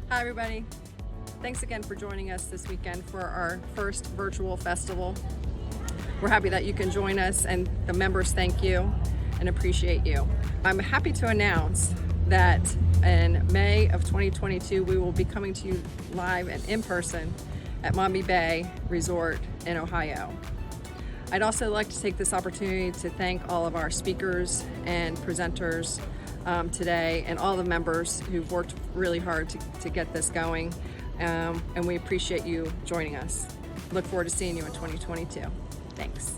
Hi everybody. Thanks again for joining us this weekend for our first virtual festival. We're happy that you can join us, and the members thank you and appreciate you. I'm happy to announce that in May of 2022 we will be coming to you live and in person at Maumee Bay Resort in Ohio. I'd also like to take this opportunity to thank all of our speakers and presenters today, and all the members who've worked really hard to get this going, and we appreciate you joining us. Look forward to seeing you in 2022. Thanks.